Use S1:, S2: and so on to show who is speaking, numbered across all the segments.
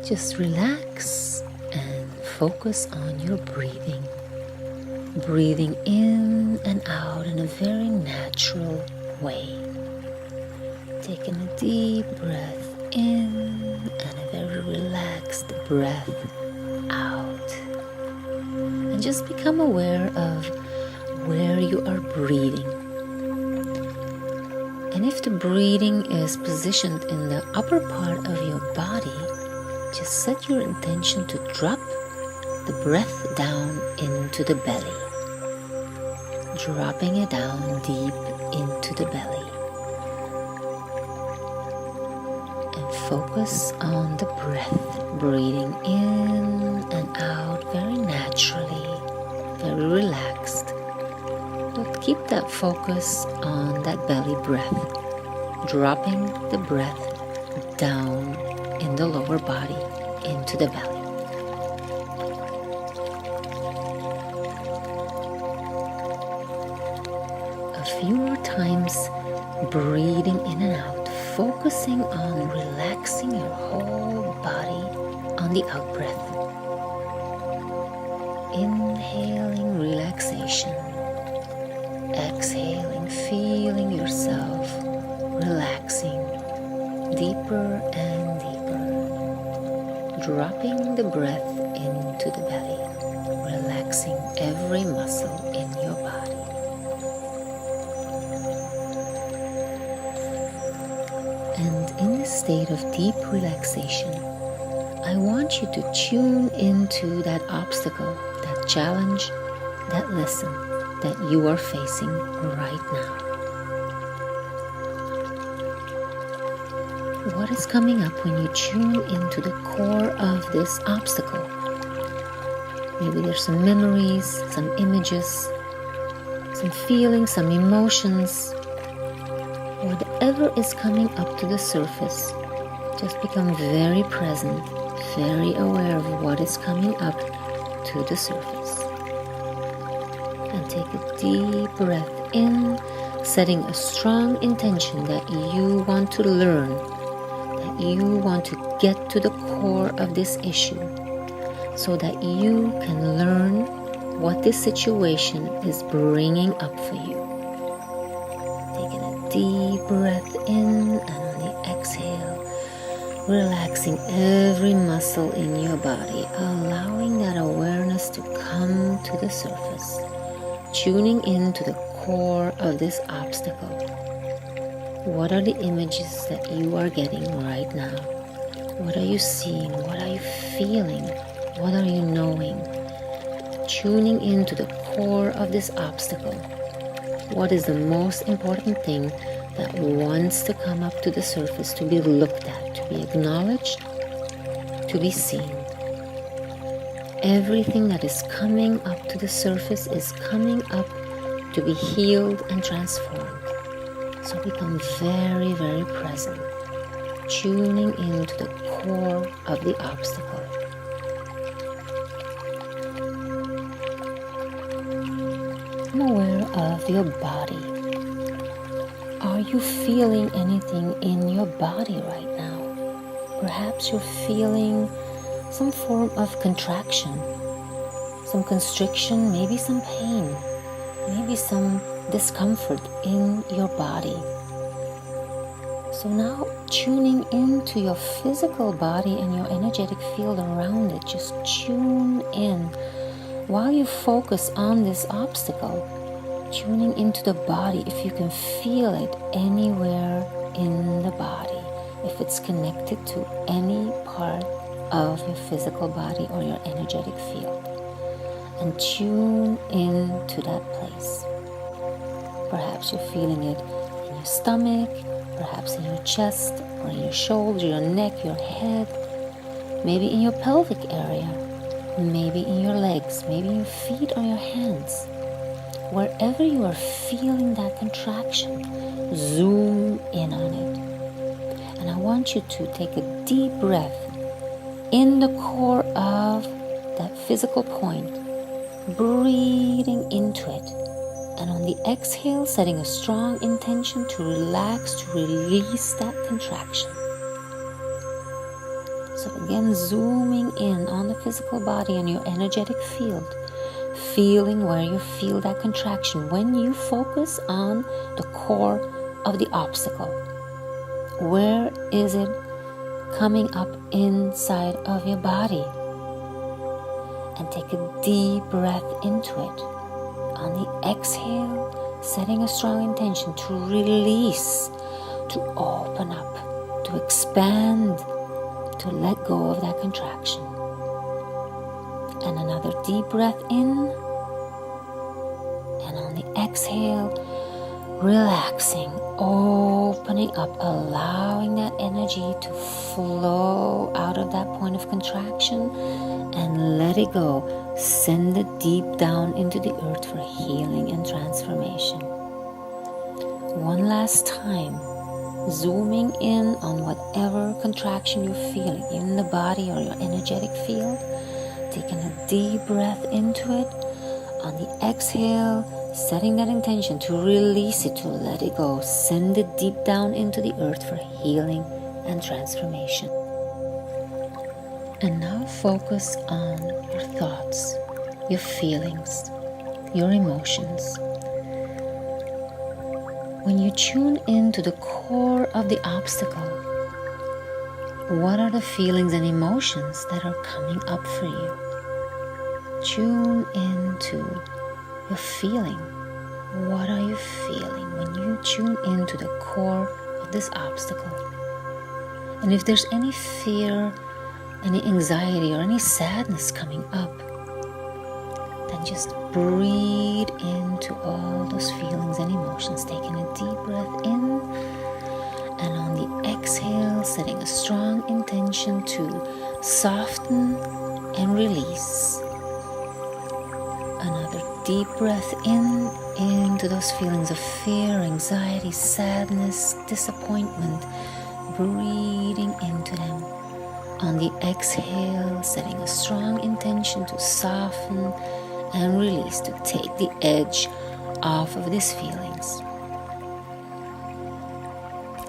S1: Just relax and focus on your breathing. Breathing in and out in a very natural way. Taking a deep breath in and a very relaxed breath out. And just become aware of where you are breathing. And if the breathing is positioned in the upper part of your body, just set your intention to drop the breath down into the belly. Dropping it down deep into the belly. And focus on the breath, breathing in and out very naturally, very relaxed. But keep that focus on that belly breath, dropping the breath down in the lower body into the belly. A few more times, breathing in and out, focusing on relaxing your whole body on the out breath. Inhaling relaxation. Exhaling, feeling yourself relaxing deeper and deeper. Dropping the breath into the belly, relaxing every muscle in your body. And in this state of deep relaxation, I want you to tune into that obstacle, that challenge, that lesson that you are facing right now. What is coming up when you tune into the core of this obstacle? Maybe there's some memories, some images, some feelings, some emotions. Whatever is coming up to the surface, just become very present, very aware of what is coming up to the surface. And take a deep breath in, setting a strong intention that you want to learn, that you want to get to the core of this issue, so that you can learn what this situation is bringing up for you. Taking a deep breath in, and on the exhale, relaxing every muscle in your body, allowing that awareness to come to the surface. Tuning into the core of this obstacle. What are the images that you are getting right now? What are you seeing? What are you feeling? What are you knowing? Tuning into the core of this obstacle. What is the most important thing that wants to come up to the surface, to be looked at, to be acknowledged, to be seen? Everything that is coming up to the surface is coming up to be healed and transformed. So become very, very present, tuning into the core of the obstacle. I'm aware of your body. Are you feeling anything in your body right now? Perhaps you're feeling some form of contraction, some constriction, maybe some pain, maybe some discomfort in your body. So now tuning into your physical body and your energetic field around it, just tune in while you focus on this obstacle, tuning into the body if you can feel it anywhere in the body, if it's connected to any part of your physical body or your energetic field, and tune into that place. Perhaps you're feeling it in your stomach, perhaps in your chest, or in your shoulder, your neck, your head, maybe in your pelvic area, maybe in your legs, maybe in your feet or your hands. Wherever you are feeling that contraction, zoom in on it. And I want you to take a deep breath in the core of that physical point, breathing into it. And on the exhale, setting a strong intention to relax, to release that contraction. So again, zooming in on the physical body and your energetic field, feeling where you feel that contraction when you focus on the core of the obstacle. Where is it coming up inside of your body? And take a deep breath into it. On the exhale, setting a strong intention to release, to open up, to expand, to let go of that contraction. And another deep breath in. And on the exhale, relaxing, opening up, allowing that energy to flow out of that point of contraction and let it go. Send it deep down into the earth for healing and transformation. One last time, zooming in on whatever contraction you're feeling in the body or your energetic field, taking a deep breath into it. On the exhale, setting that intention to release it, to let it go. Send it deep down into the earth for healing and transformation. And now focus on your thoughts, your feelings, your emotions. When you tune into the core of the obstacle, what are the feelings and emotions that are coming up for you? Tune into your feeling. What are you feeling when you tune into the core of this obstacle? And if there's any fear, any anxiety, or any sadness coming up, then just breathe into all those feelings and emotions, taking a deep breath in, and on the exhale, setting a strong intention to soften and release. Another deep breath in, into those feelings of fear, anxiety, sadness, disappointment, breathing into them. On the exhale, setting a strong intention to soften and release, to take the edge off of these feelings.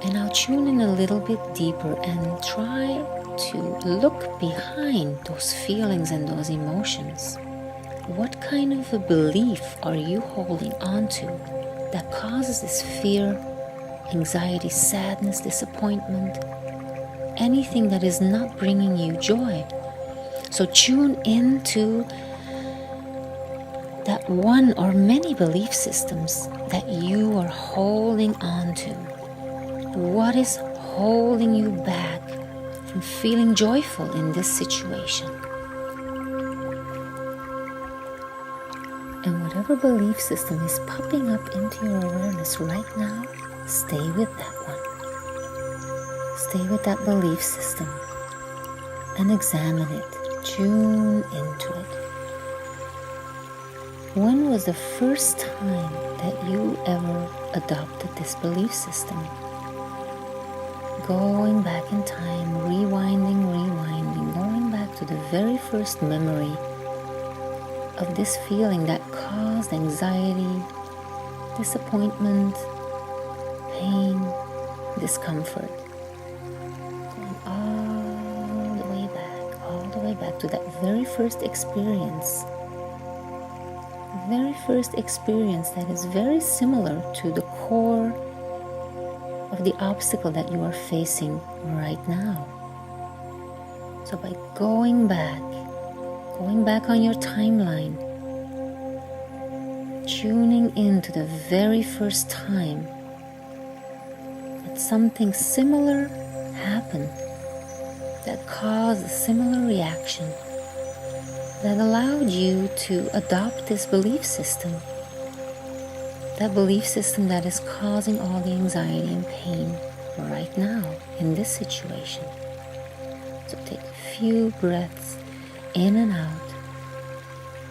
S1: And now tune in a little bit deeper and try to look behind those feelings and those emotions. What kind of a belief are you holding on to that causes this fear, anxiety, sadness, disappointment, anything that is not bringing you joy? So tune into that one or many belief systems that you are holding on to. What is holding you back from feeling joyful in this situation? And whatever belief system is popping up into your awareness right now, stay with that one. Stay with that belief system and examine it. Tune into it. When was the first time that you ever adopted this belief system? Going back in time, rewinding, going back to the very first memory of this feeling that caused anxiety, disappointment, pain, discomfort. Going all the way back to that very first experience. Very first experience that is very similar to the core of the obstacle that you are facing right now. So by going back on your timeline, tuning into the very first time that something similar happened, that caused a similar reaction, that allowed you to adopt this belief system, that belief system that is causing all the anxiety and pain right now in this situation. So take a few breaths in and out,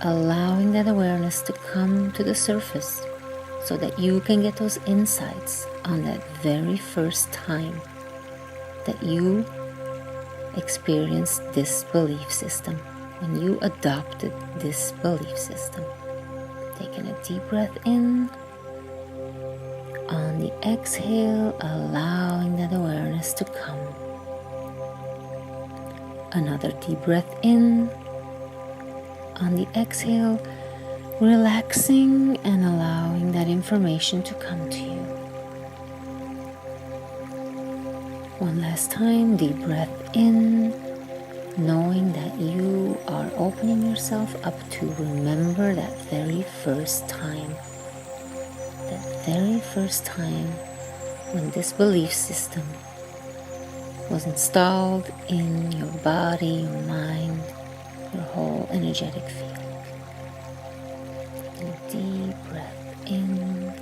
S1: allowing that awareness to come to the surface so that you can get those insights on that very first time that you experienced this belief system, when you adopted this belief system. Taking a deep breath in. On the exhale, allowing that awareness to come. Another deep breath in. On the exhale, relaxing and allowing that information to come to you. One last time, deep breath in, knowing that you are opening yourself up to remember that very first time. That very first time when this belief system was installed in your body, your mind, your whole energetic field. And a deep breath in.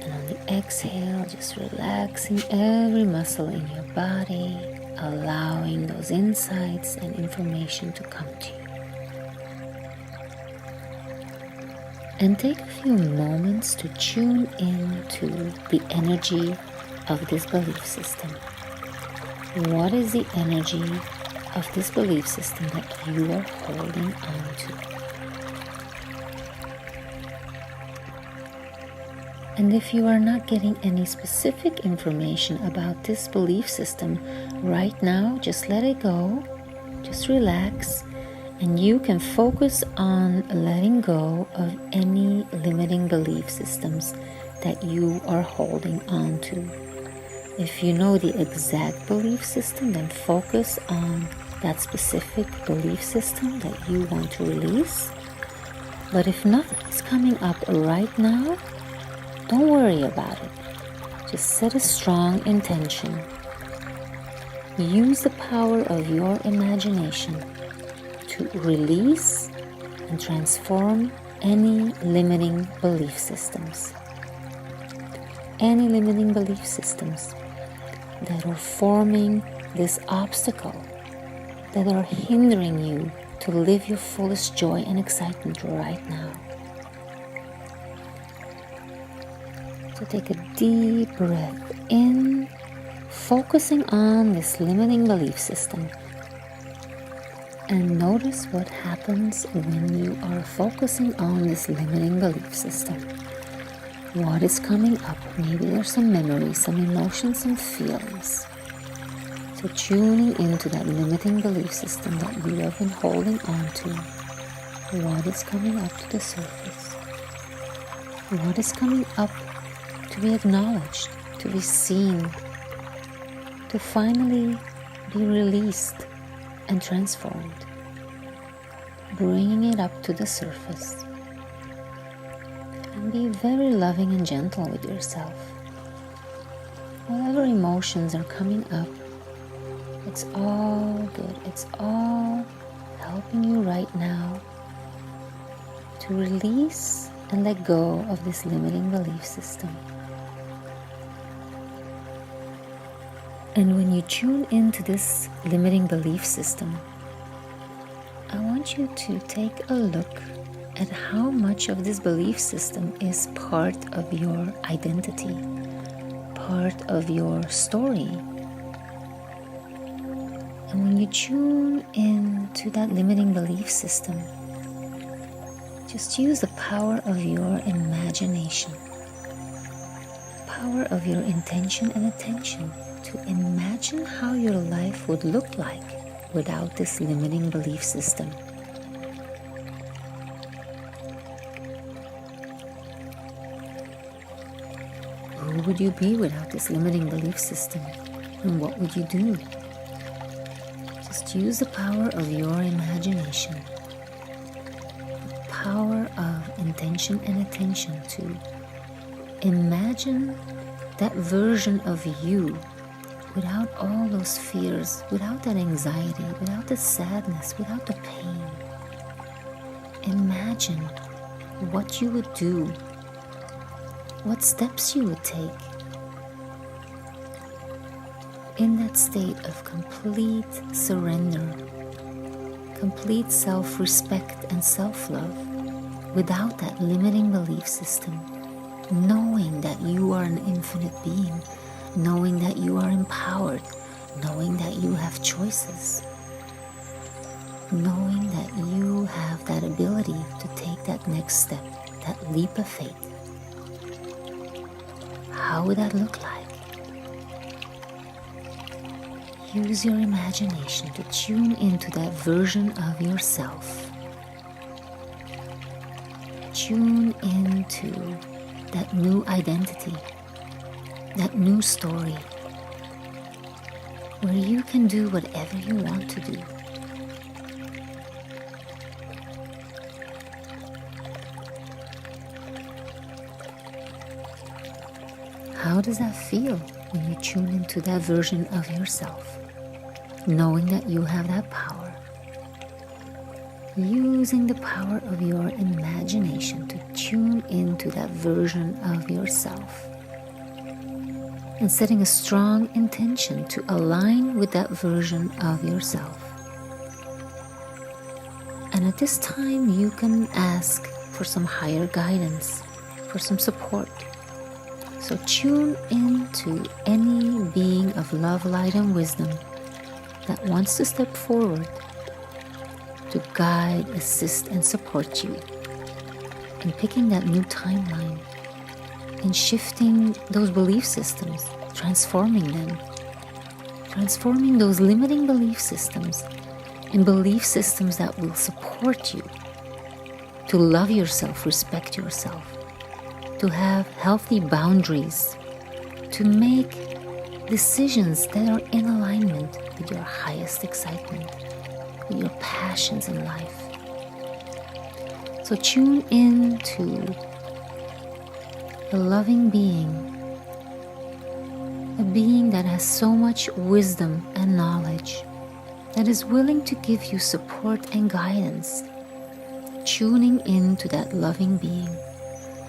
S1: And on the exhale, just relaxing every muscle in your body, allowing those insights and information to come to you. And take a few moments to tune into the energy of this belief system. What is the energy of this belief system that you are holding on to? And if you are not getting any specific information about this belief system right now, just let it go, just relax, and you can focus on letting go of any limiting belief systems that you are holding on to. If you know the exact belief system, then focus on that specific belief system that you want to release. But if nothing's coming up right now, don't worry about it. Just set a strong intention. Use the power of your imagination to release and transform any limiting belief systems. Any limiting belief systems that are forming this obstacle, that are hindering you to live your fullest joy and excitement right now. So take a deep breath in, focusing on this limiting belief system. And notice what happens when you are focusing on this limiting belief system. What is coming up? Maybe there's some memories, some emotions, some feelings. So tuning into that limiting belief system that you have been holding on to. What is coming up to the surface? What is coming up to be acknowledged, to be seen, to finally be released and transformed, bringing it up to the surface. And be very loving and gentle with yourself. Whatever emotions are coming up, it's all good. It's all helping you right now to release and let go of this limiting belief system. And when you tune into this limiting belief system, I want you to take a look at how much of this belief system is part of your identity, part of your story. And when you tune into that limiting belief system, just use the power of your imagination, the power of your intention and attention to imagine how your life would look like without this limiting belief system. Who would you be without this limiting belief system? And what would you do? Just use the power of your imagination, the power of intention and attention to imagine that version of you without all those fears, without that anxiety, without the sadness, without the pain. Imagine what you would do, what steps you would take in that state of complete surrender, complete self-respect and self-love, without that limiting belief system, knowing that you are an infinite being, knowing that you are empowered, knowing that you have choices, knowing that you have that ability to take that next step, that leap of faith. How would that look like? use your imagination to tune into that version of yourself. Tune into that new identity, that new story, where you can do whatever you want to do. How does that feel when you tune into that version of yourself, knowing that you have that power? Using the power of your imagination to tune into that version of yourself, and setting a strong intention to align with that version of yourself. And at this time, you can ask for some higher guidance, for some support. So tune into any being of love, light, and wisdom that wants to step forward to guide, assist, and support you in picking that new timeline, in shifting those belief systems, transforming them, transforming those limiting belief systems in belief systems that will support you to love yourself, respect yourself, to have healthy boundaries, to make decisions that are in alignment with your highest excitement, with your passions in life. So tune in to a loving being, a being that has so much wisdom and knowledge, that is willing to give you support and guidance. Tuning into that loving being.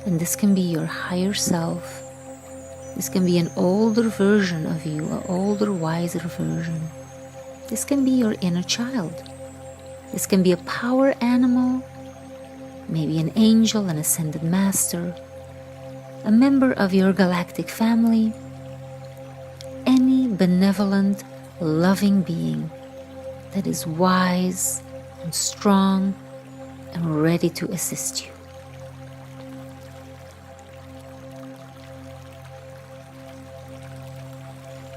S1: And this can be your higher self. This can be an older version of you, an older, wiser version. This can be your inner child. This can be a power animal, maybe an angel, an ascended master, a member of your galactic family, any benevolent, loving being that is wise and strong and ready to assist you.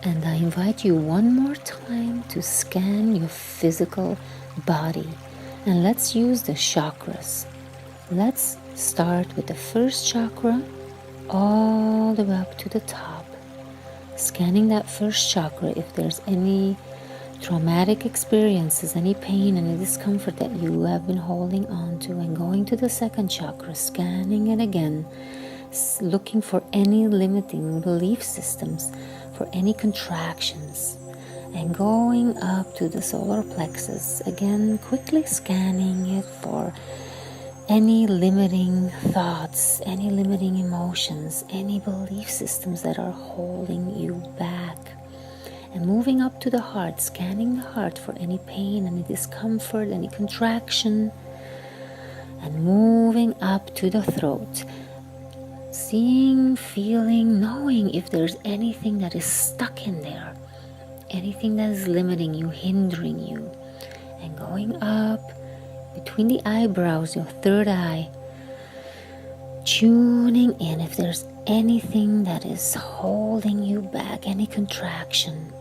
S1: And I invite you one more time to scan your physical body. And let's use the chakras. Let's start with the first chakra all the way up to the top. Scanning that first chakra, if there's any traumatic experiences, any pain, any discomfort that you have been holding on to, and going to the second chakra, scanning it again, looking for any limiting belief systems, for any contractions, and going up to the solar plexus, again quickly scanning it for any limiting thoughts, any limiting emotions, any belief systems that are holding you back. And moving up to the heart, scanning the heart for any pain, any discomfort, any contraction, and moving up to the throat, seeing, feeling, knowing if there's anything that is stuck in there, anything that is limiting you, hindering you, and going up between the eyebrows, your third eye, tuning in if there's anything that is holding you back, any contraction,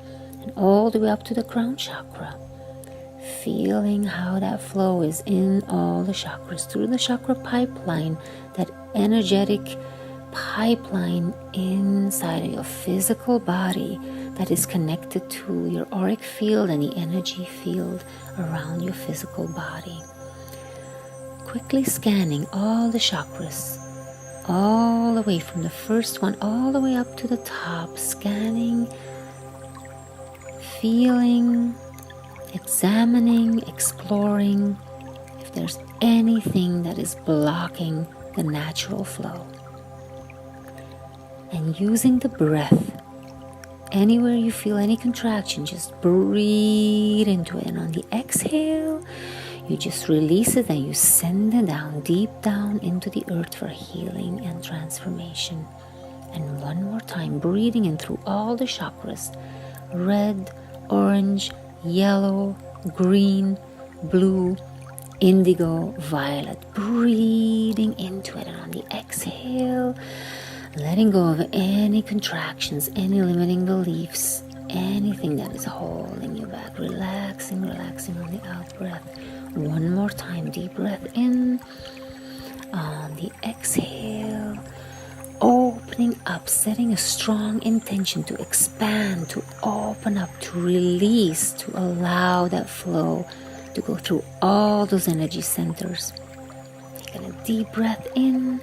S1: and all the way up to the crown chakra, feeling how that flow is in all the chakras, through the chakra pipeline, that energetic pipeline inside of your physical body that is connected to your auric field and the energy field around your physical body. Quickly scanning all the chakras, all the way from the first one all the way up to the top, scanning, feeling, examining, exploring if there's anything that is blocking the natural flow. And using the breath, anywhere you feel any contraction, just breathe into it. And on the exhale, you just release it and you send it down, deep down into the earth for healing and transformation. And one more time, breathing in through all the chakras, red, orange, yellow, green, blue, indigo, violet. Breathing into it. And on the exhale, letting go of any contractions, any limiting beliefs, anything that is holding you back. Relaxing, relaxing on the out breath. One more time, deep breath in. On the exhale, opening up, setting a strong intention to expand, to open up, to release, to allow that flow to go through all those energy centers. Taking a deep breath in.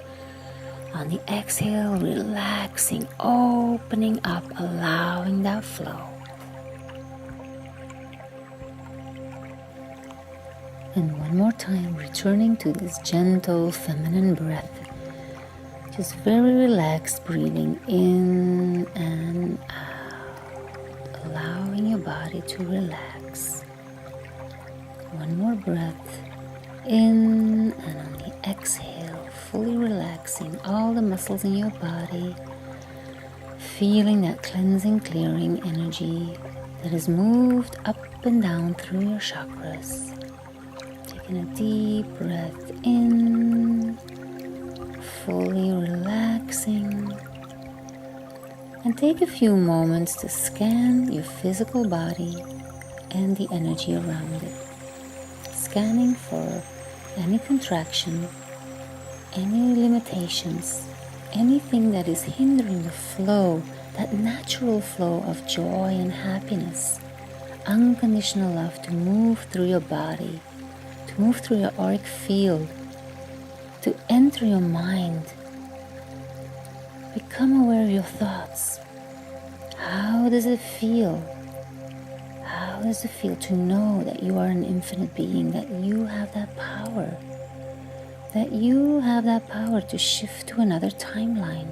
S1: On the exhale, relaxing, opening up, allowing that flow. And one more time, returning to this gentle feminine breath. Just very relaxed breathing in and out, allowing your body to relax. One more breath in, and on the exhale, fully relaxing all the muscles in your body, feeling that cleansing, clearing energy that has moved up and down through your chakras. Taking a deep breath in, fully relaxing, and take a few moments to scan your physical body and the energy around it, scanning for any contraction, any limitations, anything that is hindering the flow, that natural flow of joy and happiness, unconditional love to move through your body, to move through your auric field, to enter your mind. Become aware of your thoughts. How does it feel? How does it feel to know that you are an infinite being, that you have that power? That you have that power to shift to another timeline.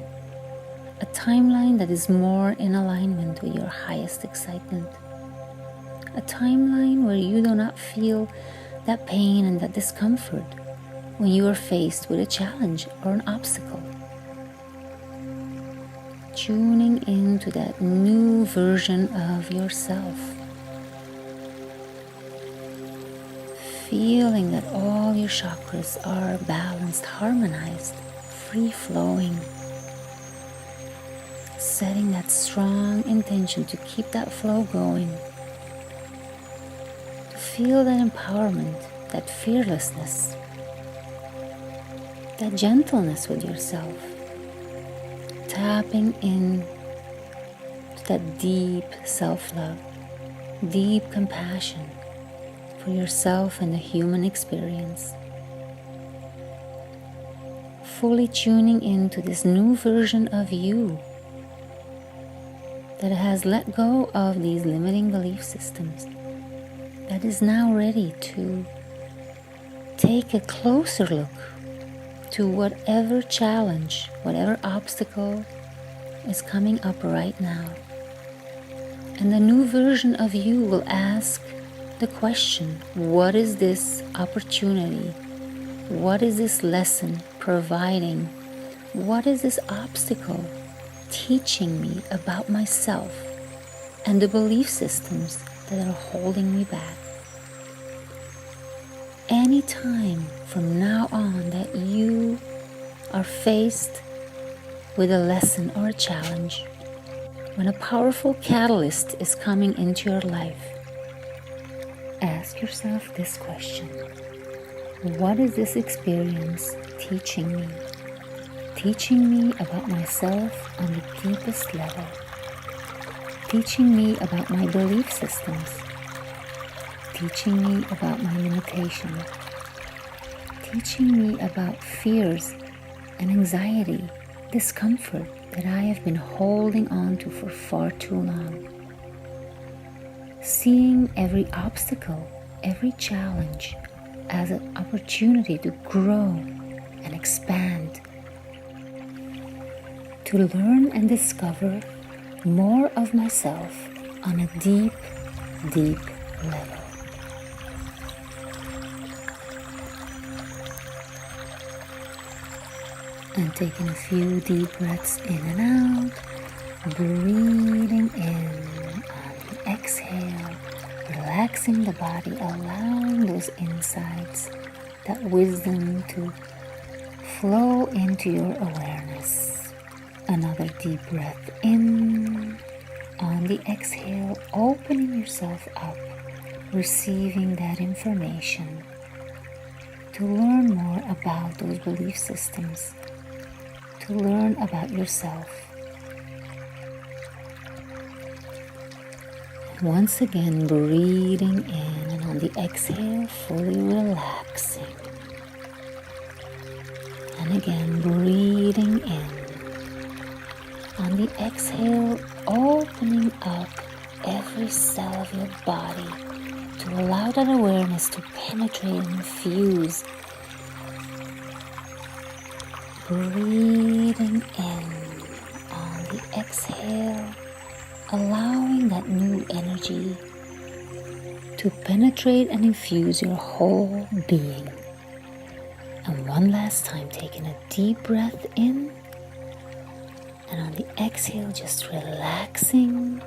S1: A timeline that is more in alignment with your highest excitement. A timeline where you do not feel that pain and that discomfort when you are faced with a challenge or an obstacle. Tuning into that new version of yourself. Feeling that all your chakras are balanced, harmonized, free-flowing. Setting that strong intention to keep that flow going. To feel that empowerment, that fearlessness, that gentleness with yourself. Tapping in to that deep self-love, deep compassion for yourself and the human experience. Fully tuning into this new version of you that has let go of these limiting belief systems, that is now ready to take a closer look to whatever challenge, whatever obstacle is coming up right now. And the new version of you will ask the question, what is this opportunity? What is this lesson providing? What is this obstacle teaching me about myself and the belief systems that are holding me back? Any time from now on that you are faced with a lesson or a challenge, when a powerful catalyst is coming into your life, ask yourself this question. What is this experience teaching me? Teaching me about myself on the deepest level. Teaching me about my belief systems. Teaching me about my limitations. Teaching me about fears and anxiety, discomfort that I have been holding on to for far too long. Seeing every obstacle, every challenge as an opportunity to grow and expand, to learn and discover more of myself on a deep, deep level. And taking a few deep breaths in and out, breathing in on the exhale, relaxing the body, allowing those insights, that wisdom to flow into your awareness. Another deep breath in On the exhale, opening yourself up, receiving that information to learn more about those belief systems, to learn about yourself. And once again, breathing in, and on the exhale, fully relaxing. And again, breathing in. On the exhale, opening up every cell of your body to allow that awareness to penetrate and infuse. Breathing in. On the exhale, allowing that new energy to penetrate and infuse your whole being. And one last time, taking a deep breath in. And on the exhale, just relaxing,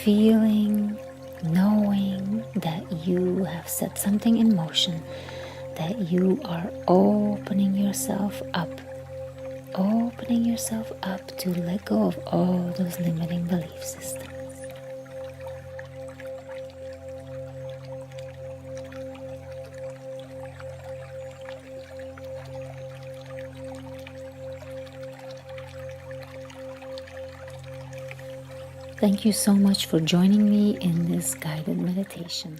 S1: feeling, knowing that you have set something in motion, that you are opening yourself up to let go of all those limiting belief systems. Thank you so much for joining me in this guided meditation.